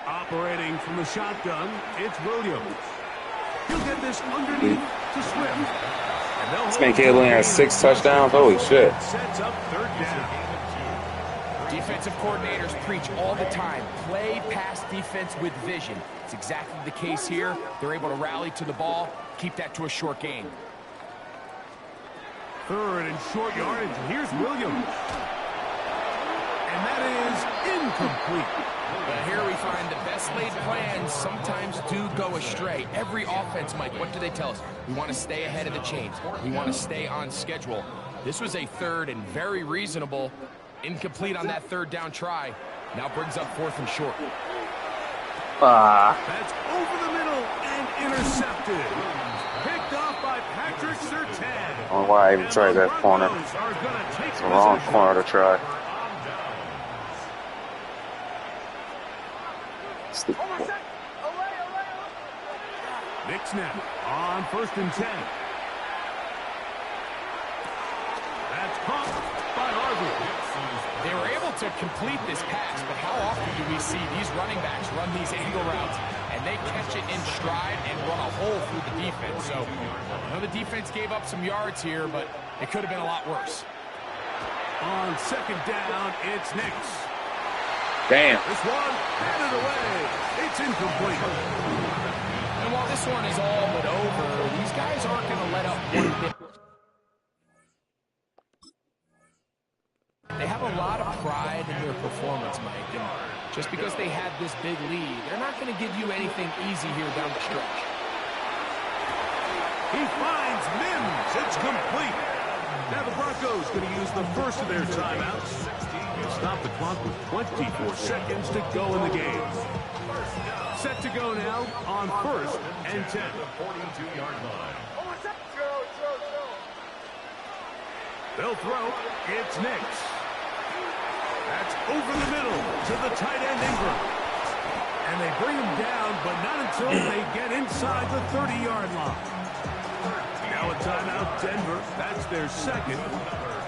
Operating from the shotgun, it's Williams. He'll get this underneath to Swift. This man Caleb only has 6 touchdowns. Holy shit. Sets up 3rd down. Defensive coordinators preach all the time, play pass defense with vision. It's exactly the case here. They're able to rally to the ball, keep that to a short gain. 3rd and short yardage. Here's Williams. And that is incomplete. But here we find the best laid plans sometimes do go astray. Every offense, Mike, what do they tell us? We want to stay ahead of the chains. We want to stay on schedule. This was a 3rd and very reasonable. Incomplete on that 3rd down try. Now brings up 4th and short. That's over the middle and intercepted. Picked off by Patrick Surtain. I don't know why I even tried that corner. It's the wrong corner to try. Nix now on 1st and 10. That's caught by Harvey. They were able to complete this pass, but how often do we see these running backs run these angle routes and they catch it in stride and run a hole through the defense? So I know the defense gave up some yards here, but it could have been a lot worse. On 2nd down, it's Nix. Damn. This one, batted away. It's incomplete. And while this one is all but over, these guys aren't going to let up one bit. They have a lot of pride in their performance, Mike. And just because they had this big lead, they're not going to give you anything easy here down the stretch. He finds Mims. It's complete. Now the Broncos going to use the first of their timeouts. Stop the clock with 24 seconds to go in the game. Set to go now on 1st and 10. The 42-yard line. They'll throw. It's Nix. That's over the middle to the tight end Ingram. And they bring him down, but not until they get inside the 30-yard line. Now a timeout, Denver. That's their second,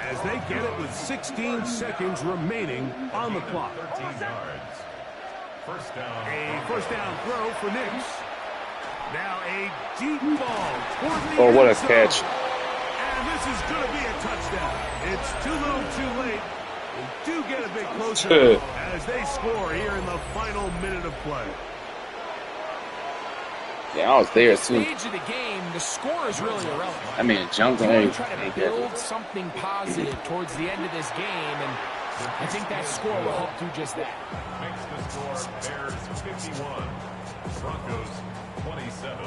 as they get it with 16 seconds remaining on the clock. 13 yards. First down. A first down throw for Nix. Now a deep ball toward the Oh, what a end zone. catch. And this is going to be a touchdown. It's too little too late. They do get a bit closer as they score here in the final minute of play. Yeah, I was there too. Stage of the game, the score is really irrelevant. I mean, jumped You on want to try to everything. build something positive towards the end of this game, and I think that score will help do just that. Makes the score Bears 51, Broncos 27.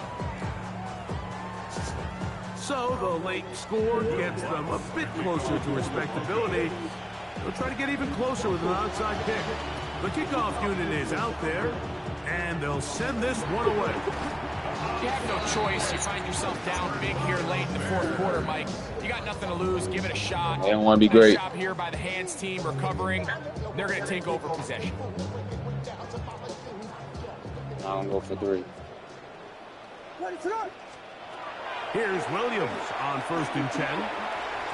So the late score gets them a bit closer to respectability. They'll try to get even closer with an onside kick. The kickoff unit is out there, and they'll send this one away. You have no choice. You find yourself down big here late in the fourth quarter, Mike. You got nothing to lose. Give it a shot. They don't want to be Nice great. job here by the hands team recovering. They're going to take over possession. I don't go for 3. Here's Williams on 1st and 10.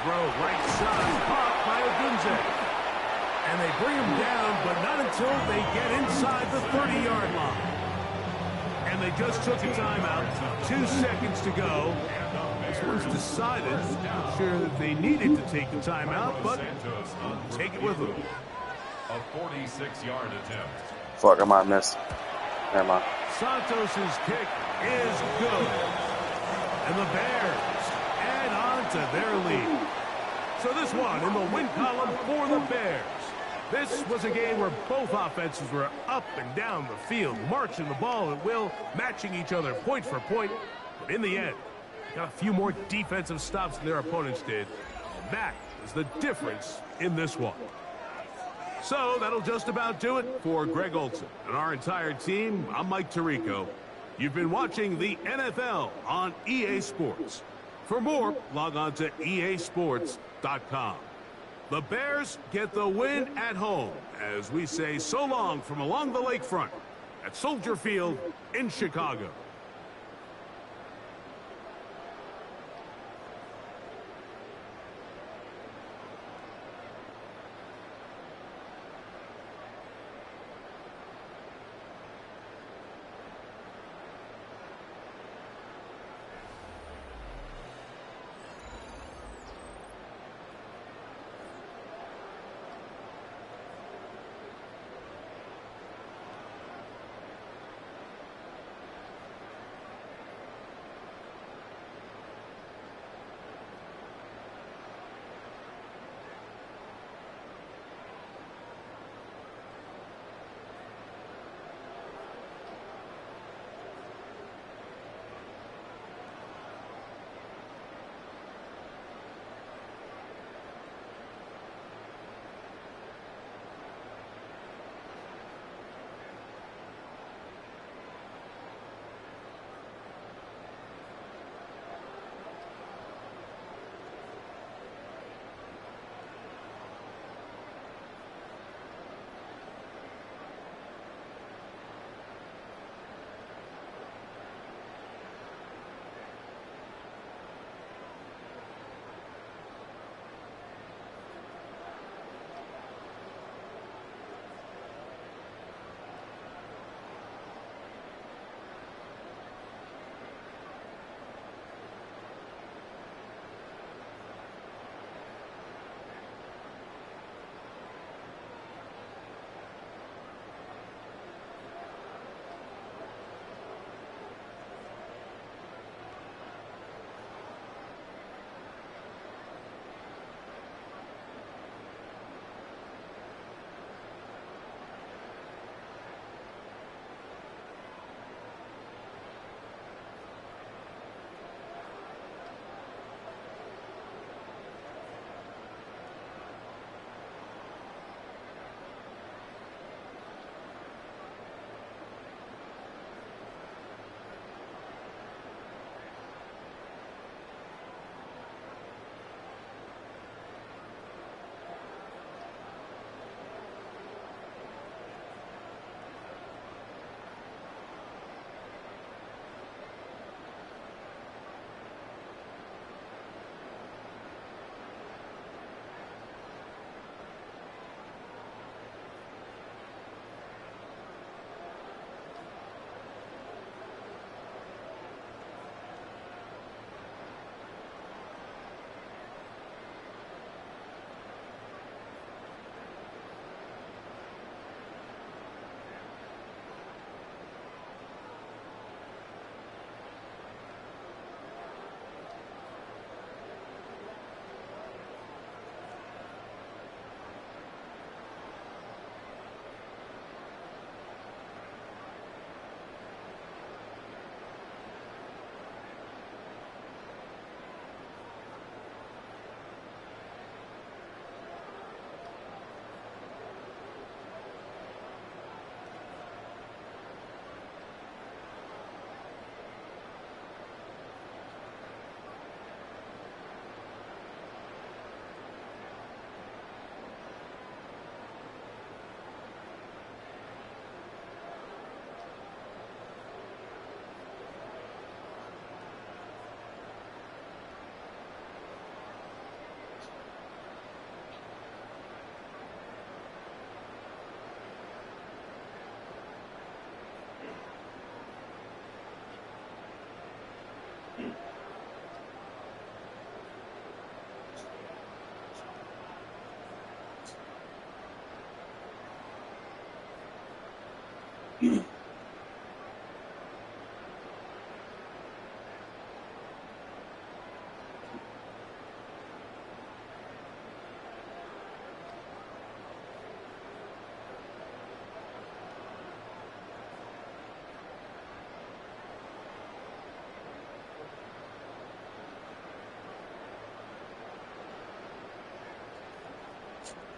Throw right side, caught by Odunze. And they bring him down, but not until they get inside the 30-yard line. And they just took a timeout. 2 seconds to go. This one's decided. Not sure that they needed to take the timeout, but take it with them. A 46-yard attempt. Fuck, I might miss. Never mind. Santos's kick is good. And the Bears add on to their lead. So this one in the win column for the Bears. This was a game where both offenses were up and down the field, marching the ball at will, matching each other point for point. But in the end, got a few more defensive stops than their opponents did. And that is the difference in this one. So that'll just about do it for Greg Olson and our entire team. I'm Mike Tirico. You've been watching the NFL on EA Sports. For more, log on to easports.com. The Bears get the win at home as we say so long from along the lakefront at Soldier Field in Chicago.